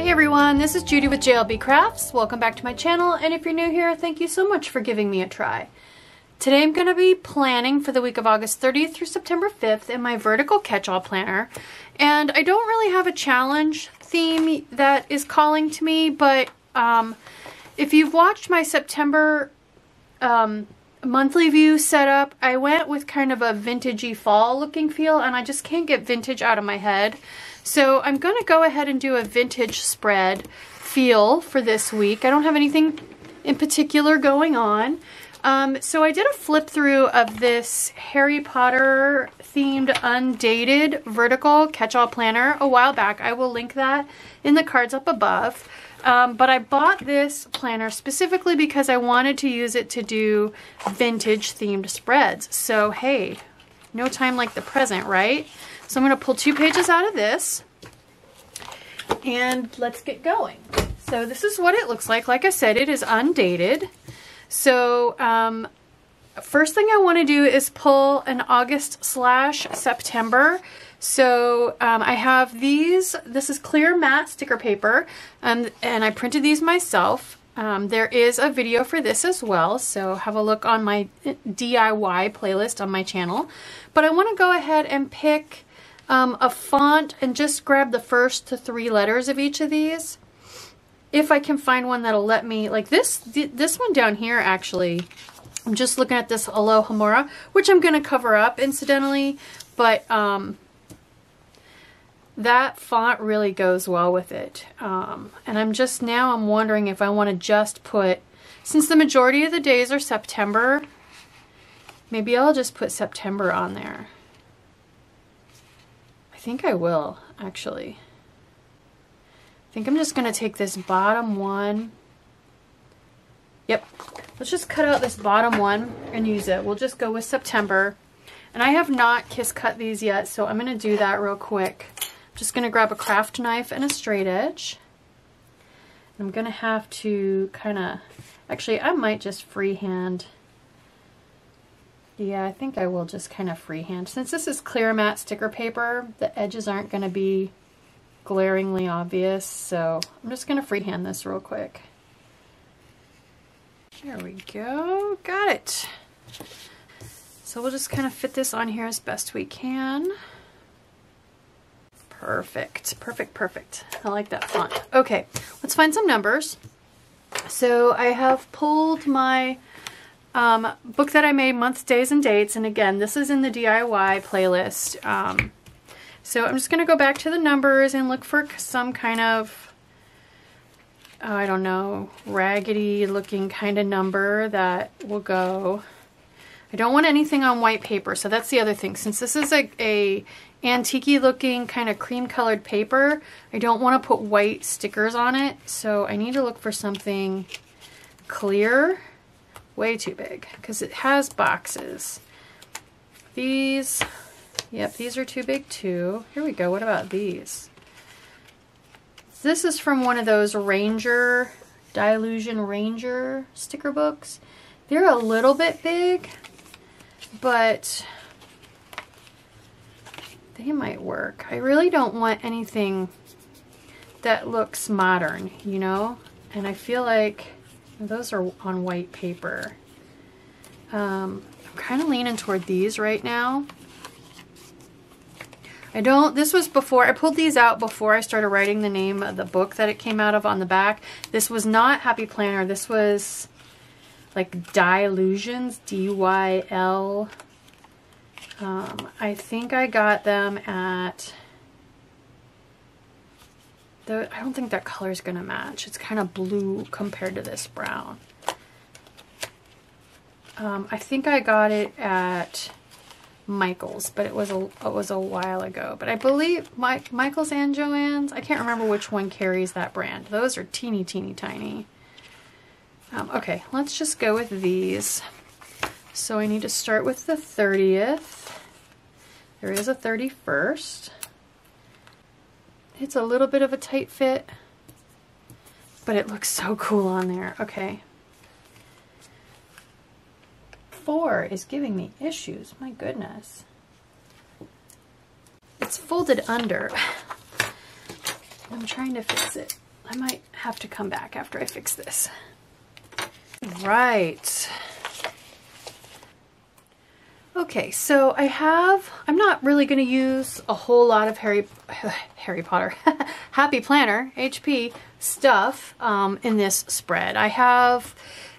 Hey everyone, this is Judi with JLBCrafts. Welcome back to my channel, and if you're new here, thank you so much for giving me a try. Today I'm going to be planning for the week of August 30th through September 5th in my vertical catch-all planner. And I don't really have a challenge theme that is calling to me, but if you've watched my September monthly view setup, I went with kind of a vintagey fall looking feel, and I just can't get vintage out of my head. So I'm going to go ahead and do a vintage spread feel for this week. I don't have anything in particular going on. So I did a flip through of this Harry Potter themed undated vertical catch-all planner a while back. I will link that in the cards up above. But I bought this planner specifically because I wanted to use it to do vintage themed spreads. So hey, no time like the present, right? So I'm going to pull 2 pages out of this and let's get going. So this is what it looks like. Like I said, it is undated. So first thing I want to do is pull an August/September. So I have these. This is clear matte sticker paper, and I printed these myself. There is a video for this as well, so have a look on my DIY playlist on my channel. But I want to go ahead and pick a font and just grab the first 3 letters of each of these. If I can find one that'll let me, like this one down here actually, I'm just looking at this Alohomora, which I'm going to cover up incidentally, but that font really goes well with it. And I'm wondering if I want to just put, since the majority of the days are September, maybe I'll just put September on there. I think I will, actually. I think I'm just going to take this bottom one. Yep, let's just cut out this bottom one and use it. We'll just go with September. And I have not kiss cut these yet, so I'm going to do that real quick. I'm just going to grab a craft knife and a straight edge. I'm going to have to kind of, actually I might just freehand. Yeah, I think I will just kind of freehand. Since this is clear matte sticker paper, the edges aren't going to be glaringly obvious, so I'm just going to freehand this real quick. There we go, got it. So we'll just kind of fit this on here as best we can. Perfect, perfect, perfect. I like that font. Okay, let's find some numbers. So I have pulled my book that I made, Months, Days, and Dates, and again, this is in the DIY playlist. So I'm just going to go back to the numbers and look for some kind of, I don't know, raggedy looking kind of number that will go. I don't want anything on white paper, so that's the other thing. Since this is a antique-y looking kind of cream colored paper, I don't want to put white stickers on it, so I need to look for something clear. Way too big, because it has boxes. These, yep, these are too big too. Here we go, what about these? This is from one of those Ranger, Dilution Ranger sticker books. They're a little bit big, but they might work. I really don't want anything that looks modern, you know? And I feel like those are on white paper. I'm kind of leaning toward these right now. This was before, I pulled these out before I started writing the name of the book that it came out of on the back. This was not Happy Planner. This was like Dilutions, D-Y-L. I think I got them at, I don't think that color is going to match. It's kind of blue compared to this brown. I think I got it at Michael's, but it was a while ago. But I believe Michael's and Joann's, I can't remember which one carries that brand. Those are teeny, teeny, tiny. Okay, let's just go with these. So I need to start with the 30th. There is a 31st. It's a little bit of a tight fit, but it looks so cool on there. Okay. 4 is giving me issues. My goodness. It's folded under. I'm trying to fix it. I might have to come back after I fix this. Right. Okay, so I'm not really going to use a whole lot of Harry Potter, Happy Planner, HP stuff in this spread.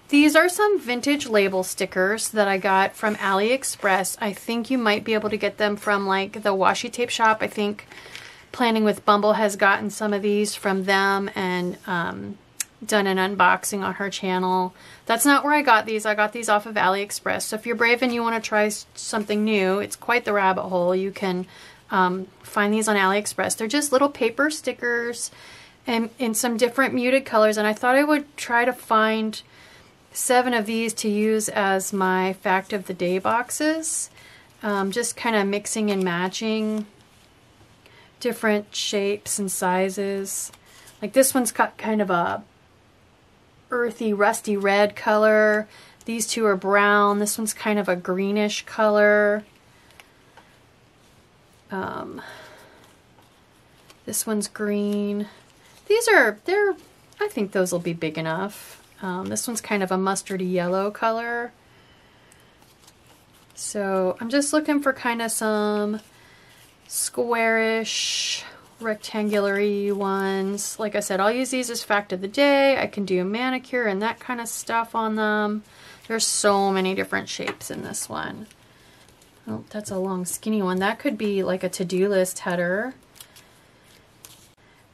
These are some vintage label stickers that I got from AliExpress. I think you might be able to get them from like the washi tape shop. I think Planning with Bumble has gotten some of these from them and done an unboxing on her channel. That's not where I got these. I got these off of AliExpress. So if you're brave and you want to try something new, it's quite the rabbit hole. You can find these on AliExpress. They're just little paper stickers and in some different muted colors. And I thought I would try to find 7 of these to use as my fact of the day boxes. Just kind of mixing and matching different shapes and sizes. Like this one's got kind of a earthy rusty red color. These two are brown. This one's kind of a greenish color. This one's green. I think those will be big enough. This one's kind of a mustardy yellow color. So I'm just looking for kind of some squarish, rectangular-y ones. Like I said, I'll use these as fact of the day. I can do manicure and that kind of stuff on them. There's so many different shapes in this one. Oh, that's a long skinny one. That could be like a to-do list header.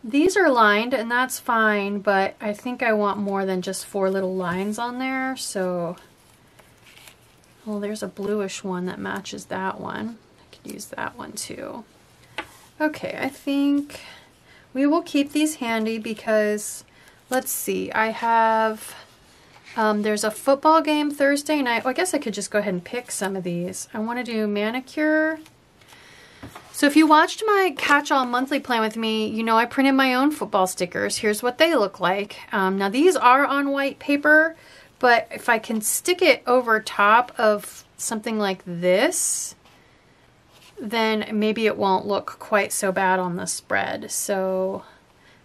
These are lined and that's fine, but I think I want more than just 4 little lines on there. So, well, there's a bluish one that matches that one. I could use that one too. Okay, I think we will keep these handy because, let's see, I have, there's a football game Thursday night. Well, I guess I could just go ahead and pick some of these. I want to do manicure. So if you watched my catch-all monthly plan with me, you know I printed my own football stickers. Here's what they look like. Now these are on white paper, but if I can stick it over top of something like this, then maybe it won't look quite so bad on the spread. So,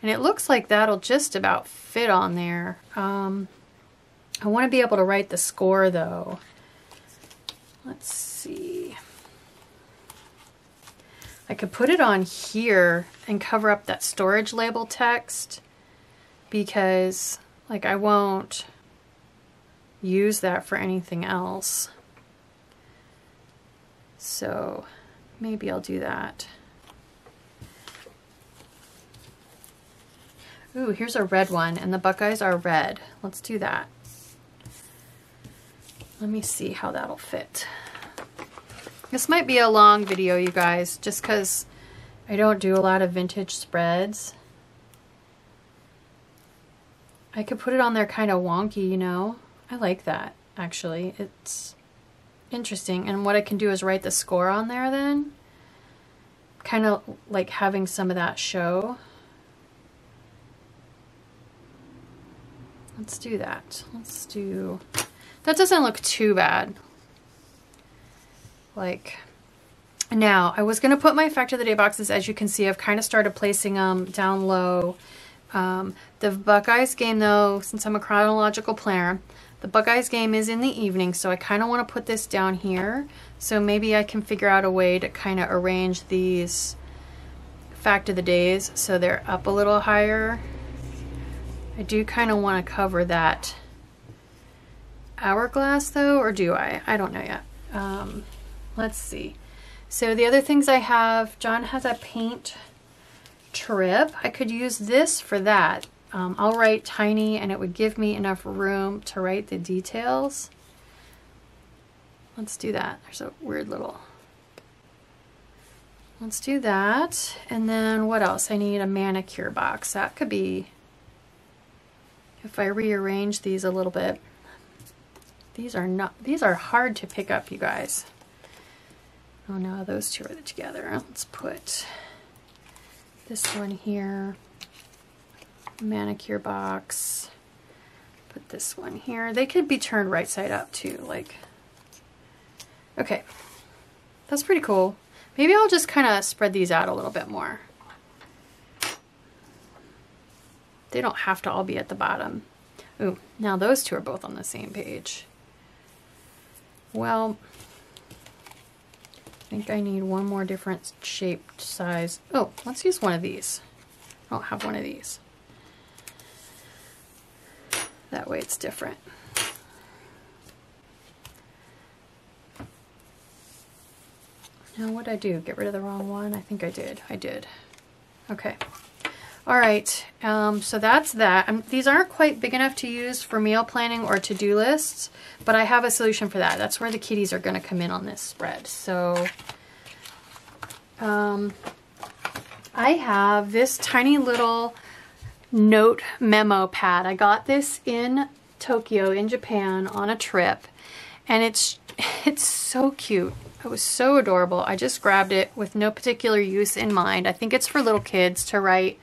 and it looks like that'll just about fit on there. I want to be able to write the score though. Let's see. I could put it on here and cover up that storage label text because like I won't use that for anything else. So maybe I'll do that. Ooh, here's a red one and the Buckeyes are red. Let's do that. Let me see how that'll fit. This might be a long video, you guys, just because I don't do a lot of vintage spreads. I could put it on there kind of wonky, you know? I like that, actually. It's interesting. And what I can do is write the score on there then. Kind of like having some of that show. Let's do that. Let's do... That doesn't look too bad. Like, now, I was going to put my fact of the day boxes, as you can see, I've kind of started placing them down low. The Buckeyes game, though, since I'm a chronological planner, the Buckeyes game is in the evening, so I kind of want to put this down here. So maybe I can figure out a way to kind of arrange these fact of the days so they're up a little higher. I do kind of want to cover that hourglass, though, or do I? I don't know yet. Let's see. So the other things I have, John has a paint trip. I could use this for that. I'll write tiny and it would give me enough room to write the details. Let's do that. There's a weird little... Let's do that. And then what else? I need a manicure box. That could be, if I rearrange these a little bit. These are hard to pick up, you guys. Oh no, those two are together. Let's put this one here. Manicure box. Put this one here. They could be turned right side up too, like. Okay. That's pretty cool. Maybe I'll just kind of spread these out a little bit more. They don't have to all be at the bottom. Ooh, now those two are both on the same page. Well, I think I need one more different shaped size. Oh, let's use one of these. I don't have one of these. That way it's different. Now what'd I do? Get rid of the wrong one? I think I did. I did. Okay. All right. So that's that. These aren't quite big enough to use for meal planning or to-do lists, but I have a solution for that. That's where the kitties are going to come in on this spread. So I have this tiny little note memo pad. I got this in Tokyo in Japan on a trip, and it's so cute. It was so adorable. I just grabbed it with no particular use in mind. I think it's for little kids to write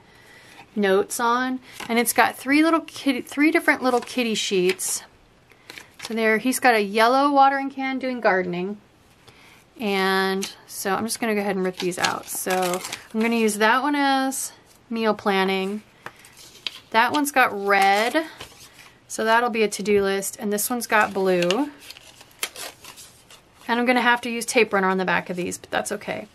notes on, and it's got three different little kitty sheets. So there, he's got a yellow watering can doing gardening, and so I'm just going to go ahead and rip these out. So I'm going to use that one as meal planning. That one's got red, so that'll be a to-do list, and this one's got blue. And I'm going to have to use tape runner on the back of these, but that's okay.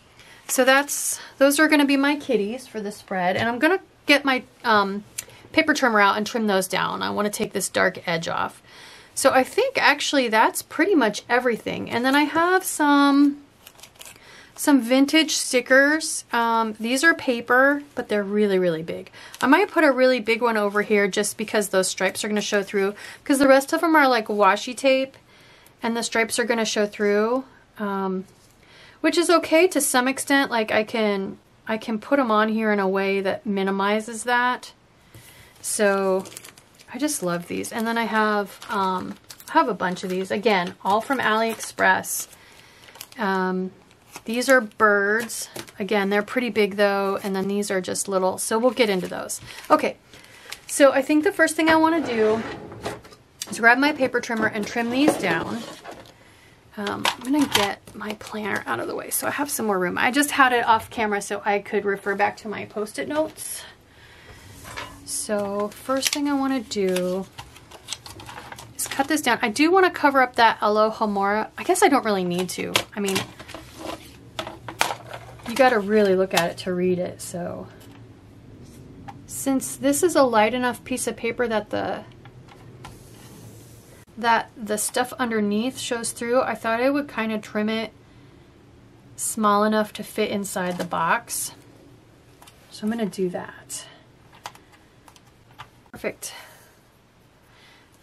So those are going to be my kitties for the spread, and I'm going to get my paper trimmer out and trim those down. I want to take this dark edge off. So I think actually that's pretty much everything. And then I have some vintage stickers. These are paper, but they're really, really big. I might put a really big one over here just because those stripes are going to show through, because the rest of them are like washi tape and the stripes are going to show through, which is okay to some extent. Like I can put them on here in a way that minimizes that. So I just love these. And then I have a bunch of these, again, all from AliExpress. These are birds. Again, they're pretty big though, and then these are just little, so we'll get into those. Okay, so I think the first thing I want to do is grab my paper trimmer and trim these down. I'm going to get my planner out of the way so I have some more room. I just had it off camera so I could refer back to my post-it notes. So first thing I want to do is cut this down. I do want to cover up that Aloha Mora. I guess I don't really need to. I mean, you got to really look at it to read it. So since this is a light enough piece of paper that the stuff underneath shows through, I thought I would kind of trim it small enough to fit inside the box. So I'm going to do that. Perfect.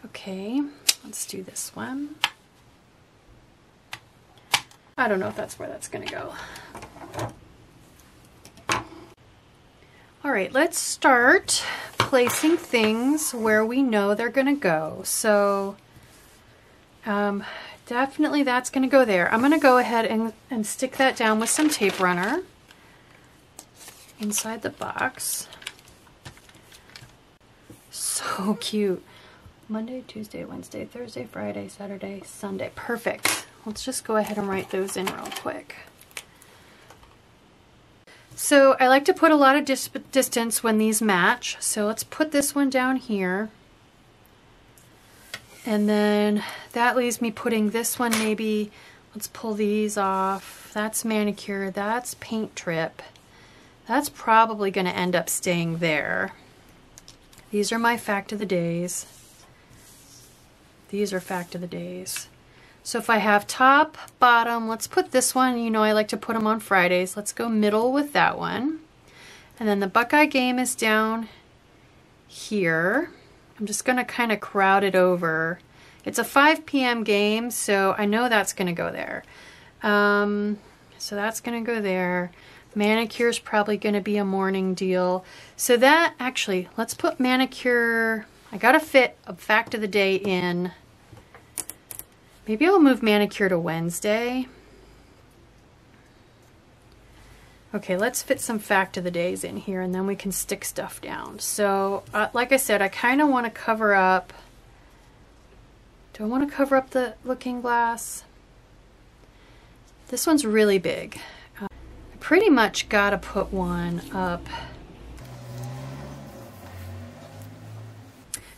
Okay, let's do this one. I don't know if that's where that's going to go. All right, let's start placing things where we know they're going to go. So definitely that's going to go there. I'm going to go ahead and stick that down with some tape runner inside the box. So cute. Monday, Tuesday, Wednesday, Thursday, Friday, Saturday, Sunday. Perfect. Let's just go ahead and write those in real quick. So I like to put a lot of distance when these match. So let's put this one down here. And then that leaves me putting this one maybe, let's pull these off. That's manicure, that's paint trip. That's probably going to end up staying there. These are my fact of the days. These are fact of the days. So if I have top, bottom, let's put this one, you know I like to put them on Fridays. Let's go middle with that one. And then the Buckeye game is down here. I'm just going to kind of crowd it over. It's a 5 p.m. game, so I know that's going to go there. So that's going to go there. Manicure is probably going to be a morning deal. So that, actually, let's put manicure. I got to fit a fact of the day in. Maybe I'll move manicure to Wednesday. Okay, let's fit some fact of the days in here, and then we can stick stuff down. So, like I said, I kind of want to cover up. Do I want to cover up the looking glass? This one's really big. I pretty much got to put one up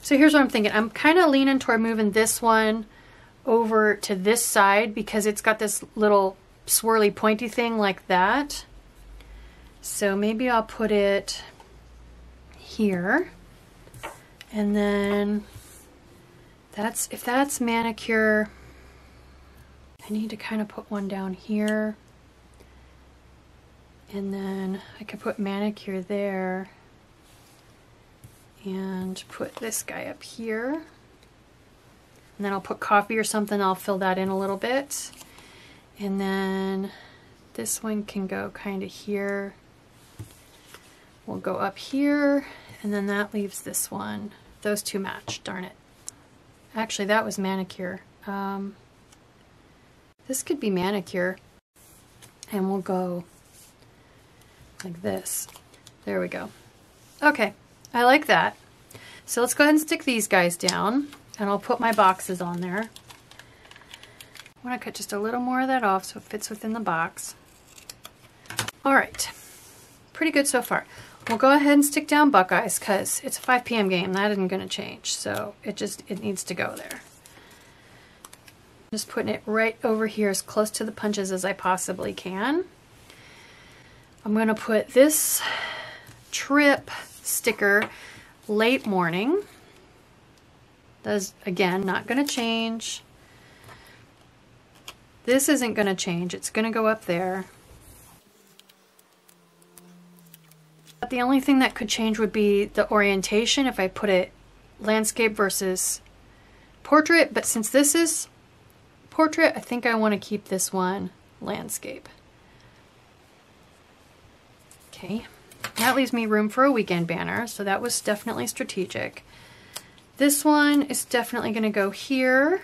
So here's what I'm thinking. I'm kind of leaning toward moving this one over to this side because it's got this little swirly pointy thing like that. So maybe I'll put it here. And then if that's manicure, I need to kind of put one down here. And then I could put manicure there and put this guy up here. And then I'll put coffee or something, I'll fill that in a little bit. And then this one can go kind of here. We'll go up here, and then that leaves this one. Those two match, darn it. Actually, that was manicure. This could be manicure. And we'll go like this. There we go. Okay, I like that. So let's go ahead and stick these guys down, and I'll put my boxes on there. I want to cut just a little more of that off so it fits within the box. All right, pretty good so far. We'll go ahead and stick down Buckeyes because it's a 5 p.m. game. That isn't going to change, so it needs to go there. Just putting it right over here as close to the punches as I possibly can. I'm going to put this trip sticker late morning. That's, again, not going to change. This isn't going to change. It's going to go up there. But the only thing that could change would be the orientation if I put it landscape versus portrait. But since this is portrait, I think I want to keep this one landscape. Okay, that leaves me room for a weekend banner, so that was definitely strategic. This one is definitely going to go here.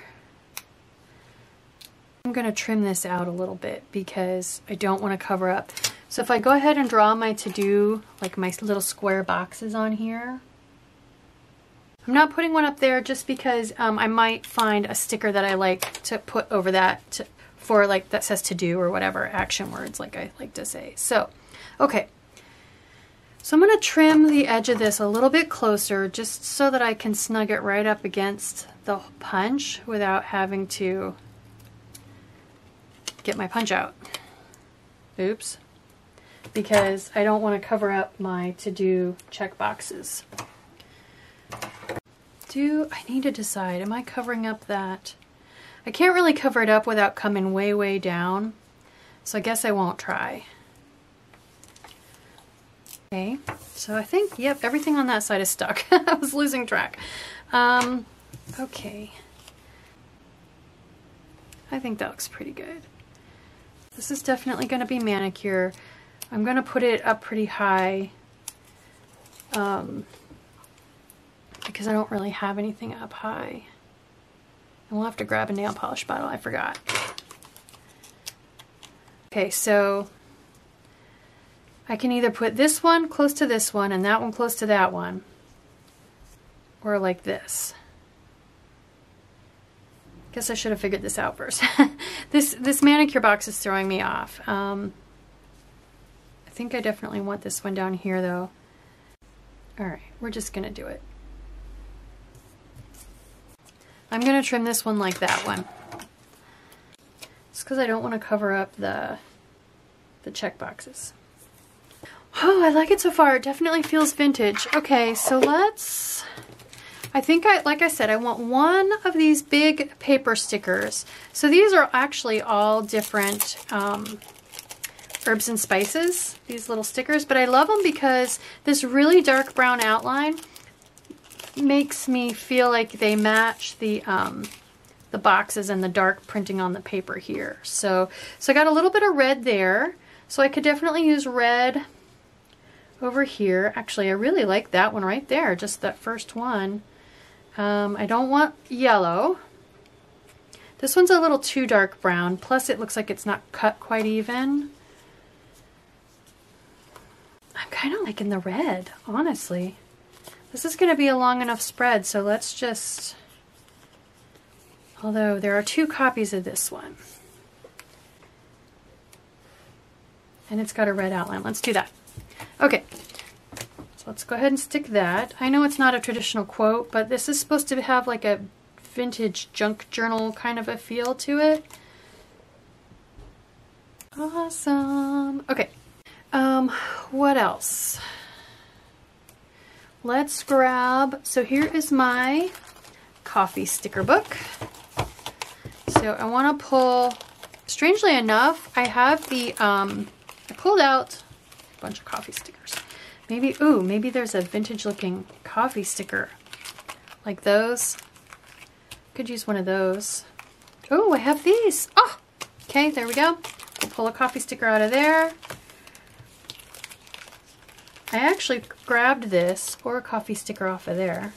I'm going to trim this out a little bit because I don't want to cover up. So if I go ahead and draw my to-do, like my little square boxes on here, I'm not putting one up there just because I might find a sticker that I like to put over that for like that says to-do or whatever, action words like I like to say. So, okay. So I'm going to trim the edge of this a little bit closer just so that I can snug it right up against the punch without having to get my punch out. Oops. Because I don't want to cover up my to-do check boxes. I need to decide, am I covering up that? I can't really cover it up without coming way, way down. So I guess I won't try. Okay, so I think, yep, everything on that side is stuck. I was losing track. Okay. I think that looks pretty good. This is definitely going to be manicure. I'm going to put it up pretty high because I don't really have anything up high. And we'll have to grab a nail polish bottle, I forgot. Okay, so I can either put this one close to this one and that one close to that one, or like this. Guess I should have figured this out first. This manicure box is throwing me off. I think I definitely want this one down here though. Alright, we're just gonna do it. I'm gonna trim this one like that one. It's because I don't want to cover up the check boxes. Oh, I like it so far. It definitely feels vintage. Okay, so let's... I think, like I said, I want one of these big paper stickers. So these are actually all different herbs and spices, these little stickers. But I love them because this really dark brown outline makes me feel like they match the boxes and the dark printing on the paper here. So I got a little bit of red there. So I could definitely use red over here. Actually, I really like that one right there, just that first one. I don't want yellow. This one's a little too dark brown, plus it looks like it's not cut quite even. I'm kind of liking the red, honestly. This is going to be a long enough spread, so let's just... Although there are 2 copies of this one. And it's got a red outline. Let's do that. Okay. So let's go ahead and stick that. I know it's not a traditional quote, but this is supposed to have like a vintage junk journal kind of a feel to it. Awesome. Okay. What else? Let's grab, so here is my coffee sticker book. So I want to pull, strangely enough, I have the, I pulled out a bunch of coffee stickers. Maybe, ooh, maybe there's a vintage looking coffee sticker like those. Could use one of those. Oh, I have these. Oh, okay, there we go. We'll pull a coffee sticker out of there. I actually grabbed this or a coffee sticker off of there.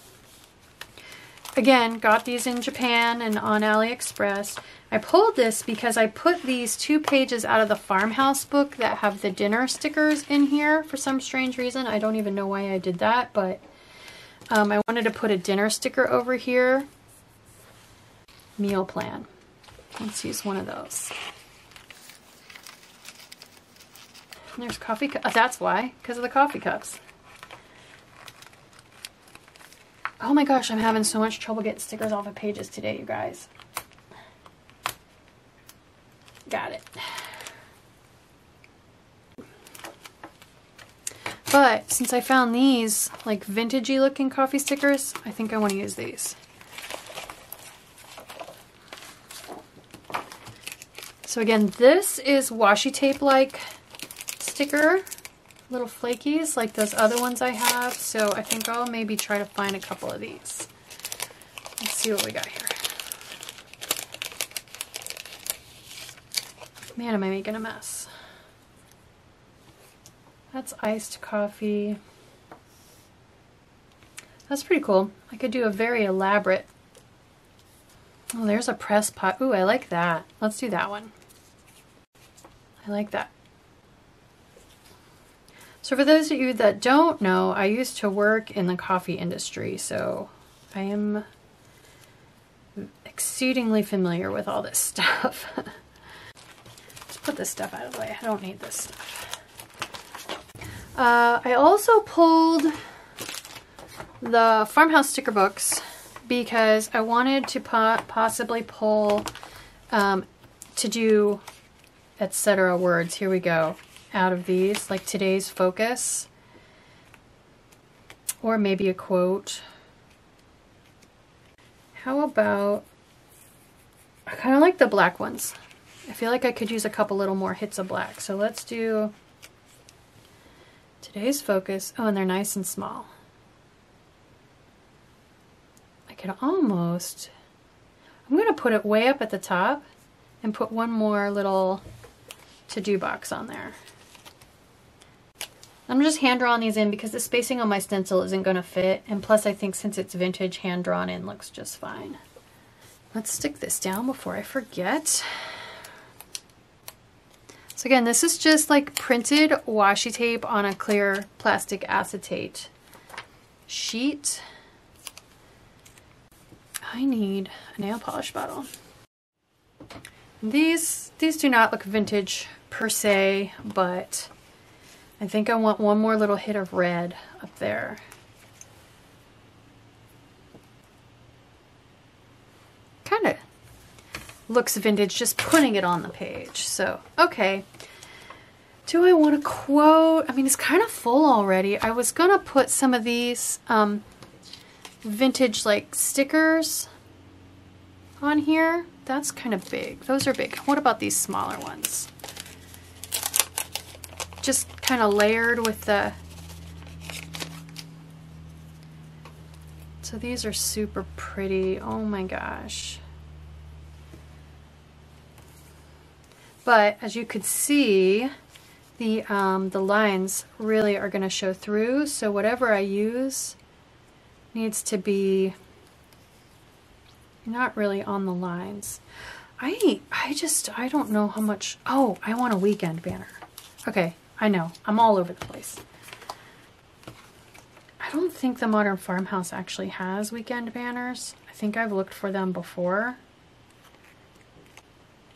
Again, got these in Japan and on AliExpress. I pulled this because I put these 2 pages out of the farmhouse book that have the dinner stickers in here for some strange reason. I don't even know why I did that, but I wanted to put a dinner sticker over here. Meal plan. Let's use one of those. And there's coffee cups. That's why, because of the coffee cups. Oh my gosh, I'm having so much trouble getting stickers off of pages today, you guys. Got it. But since I found these like vintagey looking coffee stickers, I think I want to use these. So again, this is washi tape like sticker, little flakies like those other ones I have. So I think I'll maybe try to find a couple of these. Let's see what we got here. Man, am I making a mess. That's iced coffee. That's pretty cool. I could do a very elaborate. Oh, there's a press pot. Ooh, I like that. Let's do that one. I like that. So for those of you that don't know, I used to work in the coffee industry, so I am exceedingly familiar with all this stuff. Let's put this stuff out of the way. I don't need this stuff. I also pulled the farmhouse sticker books because I wanted to possibly pull to do etc. words. Here we go. Out of these, like today's focus, or maybe a quote. How about, I kind of like the black ones. I feel like I could use a couple little more hits of black. So let's do today's focus. Oh, and they're nice and small. I could almost, I'm going to put it way up at the top and put one more little to-do box on there. I'm just hand drawing these in because the spacing on my stencil isn't going to fit, and plus I think since it's vintage, hand drawn in looks just fine. Let's stick this down before I forget. So again, this is just like printed washi tape on a clear plastic acetate sheet. I need a nail polish bottle. These do not look vintage per se, but I think I want one more little hit of red up there. Kind of looks vintage just putting it on the page. So, okay. Do I want to quote? I mean, it's kind of full already. I was going to put some of these vintage like stickers on here. That's kind of big. Those are big. What about these smaller ones? Just kind of layered with the, so these are super pretty. Oh my gosh. But as you could see, the lines really are going to show through. So whatever I use needs to be not really on the lines. I don't know how much. Oh, I want a weekend banner. Okay. I know, I'm all over the place. I don't think the Modern Farmhouse actually has weekend banners. I think I've looked for them before.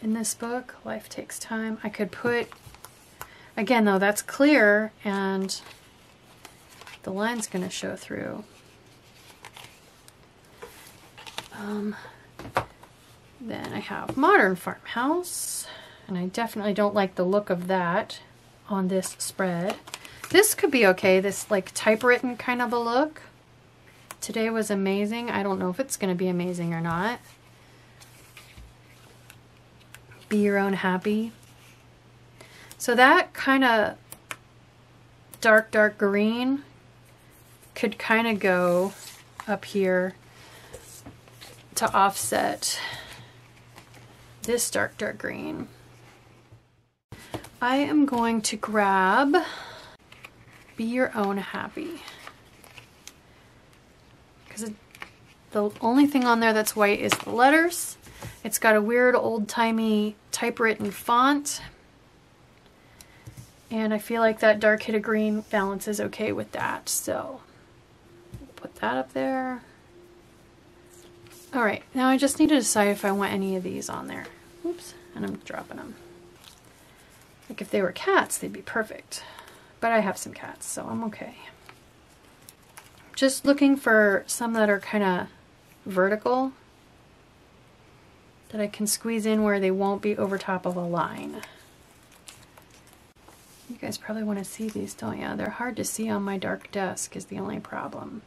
In this book, Life Takes Time. I could put, again though, that's clear, and the line's going to show through. Then I have Modern Farmhouse, and I definitely don't like the look of that on this spread. This could be okay, this like typewritten kind of a look. Today was amazing. I don't know if it's going to be amazing or not. Be Your Own Happy. So that kind of dark green could kind of go up here to offset this dark green. I am going to grab Be Your Own Happy, because the only thing on there that's white is the letters. It's got a weird old-timey typewritten font, and I feel like that dark hit of green balances okay with that, so put that up there. All right, now I just need to decide if I want any of these on there. Oops, and I'm dropping them. Like if they were cats, they'd be perfect. But I have some cats, so I'm okay. Just looking for some that are kind of vertical, that I can squeeze in where they won't be over top of a line. You guys probably want to see these, don't you? They're hard to see on my dark desk is the only problem.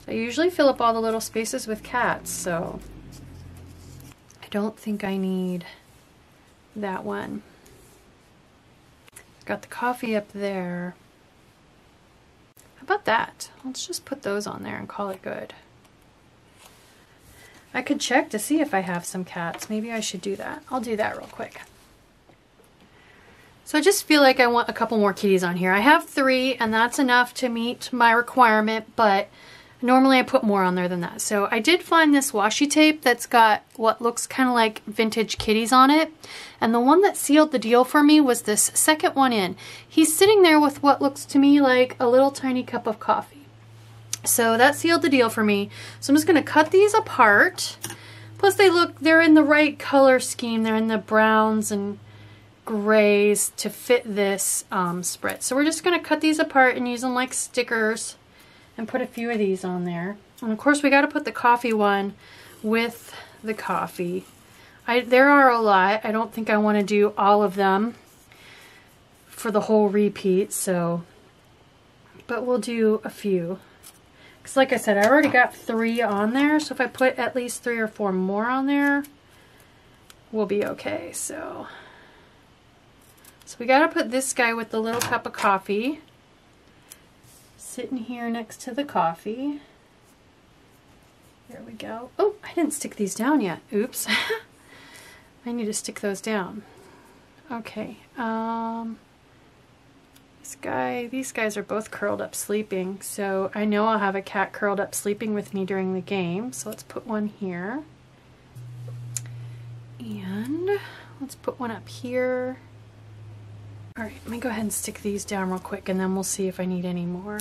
I usually fill up all the little spaces with cats, so I don't think I need that one. Got the coffee up there. How about that? Let's just put those on there and call it good. I could check to see if I have some cats. Maybe I should do that. I'll do that real quick. So I just feel like I want a couple more kitties on here. I have 3 and that's enough to meet my requirement, but normally I put more on there than that. So I did find this washi tape that's got what looks kind of like vintage kitties on it. And the one that sealed the deal for me was this second one in. He's sitting there with what looks to me like a little tiny cup of coffee. So that sealed the deal for me. So I'm just going to cut these apart. Plus they're in the right color scheme. They're in the browns and grays to fit this spread. So we're just going to cut these apart and use them like stickers. And put a few of these on there. And of course we got to put the coffee one with the coffee. There are a lot. I don't think I want to do all of them for the whole repeat, so, but we'll do a few. Because like I said, I already got 3 on there, so if I put at least 3 or 4 more on there, we'll be okay. So we got to put this guy with the little cup of coffee sitting here next to the coffee. There we go. Oh, I didn't stick these down yet. Oops. I need to stick those down. Okay. These guys are both curled up sleeping, so I know I'll have a cat curled up sleeping with me during the game. So let's put one here. And let's put one up here. All right, let me go ahead and stick these down real quick and then we'll see if I need any more.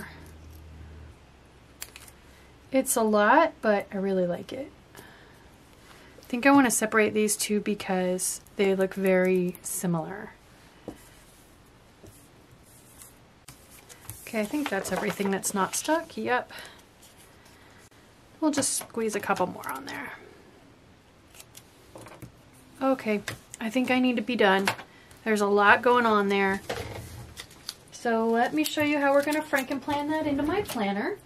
It's a lot, but I really like it. I think I want to separate these two because they look very similar. Okay, I think that's everything that's not stuck. Yep. We'll just squeeze a couple more on there. Okay, I think I need to be done. There's a lot going on there. So let me show you how we're going to Frankenplan that into my planner.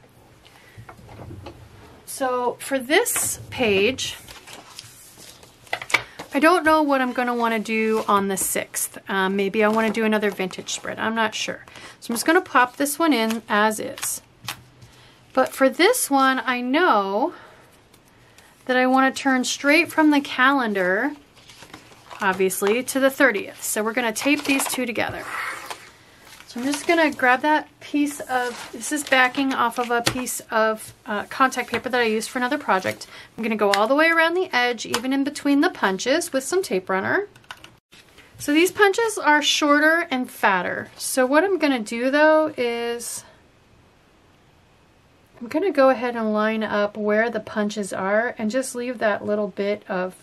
So for this page, I don't know what I'm going to want to do on the 6th. Maybe I want to do another vintage spread. I'm not sure. So I'm just going to pop this one in as is. But for this one, I know that I want to turn straight from the calendar, obviously, to the 30th. So we're going to tape these two together. So I'm just going to grab that piece of, this is backing off of a piece of contact paper that I used for another project. I'm going to go all the way around the edge, even in between the punches with some tape runner. So these punches are shorter and fatter. So what I'm going to do though is I'm going to go ahead and line up where the punches are and just leave that little bit of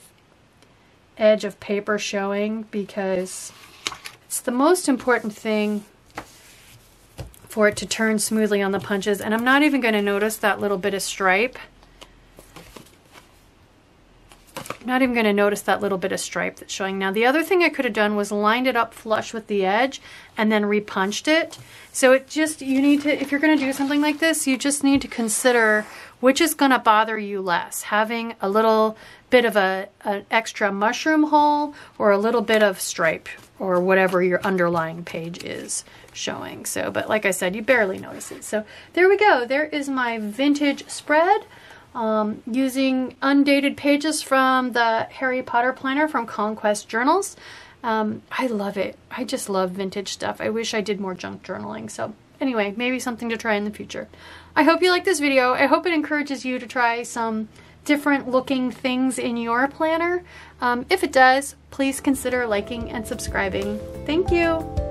edge of paper showing because it's the most important thing for it to turn smoothly on the punches. And I'm not even going to notice that little bit of stripe. Not even going to notice that little bit of stripe that's showing. Now the other thing I could have done was lined it up flush with the edge and then repunched it. So it just, you need to, if you're going to do something like this, you just need to consider which is going to bother you less. Having a little bit of an extra mushroom hole or a little bit of stripe or whatever your underlying page is showing. So, but like I said, you barely notice it. So there we go. There is my vintage spread. Using undated pages from the Harry Potter planner from Conquest Journals. I love it. I just love vintage stuff. I wish I did more junk journaling. So anyway, maybe something to try in the future. I hope you like this video. I hope it encourages you to try some different looking things in your planner. If it does, please consider liking and subscribing. Thank you.